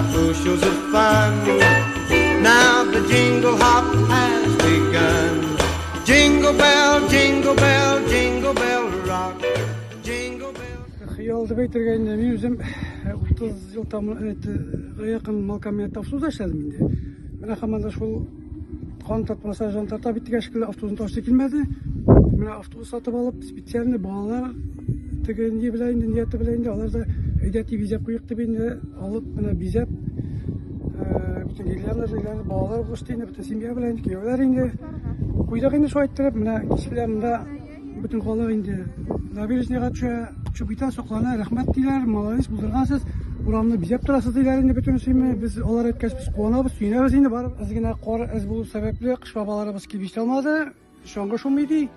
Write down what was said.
bushels of fun. Now the jingle hop has begun. Jingle bell, jingle bell, jingle bell rock. Jingle bell. Хыялды бейтергенде мен өзім 30 жыл жақын малкамиятта автобуста эшледим инде. Мына хаманда шул кан тартмаса жан тарта биттиге шикелле автобустун ташты келмеди. Мына автобус сатып алып специальный балалар тегенде белән инде нияты белән инде алар да әйдәти бизәп куйык дип инде алып менә бизәп бүтән геляннар балалар булышты инде бүтән семья белән кияүләр инде куйдык инде шулай иттереп менә кичкеләр монда бүтән халык инде набережныйга чубита соклана рәхмәт диләр, молодец булдыргансыз, урамны бизәп торасыз диләр инде бүтән сөйме, без алар әйткәч без куанабыз, сөенәбез инде барып. Без генә кар әз булу сәбәпле кыш бабаларыбыз килеп җитә алмады, шуңга шумый ди.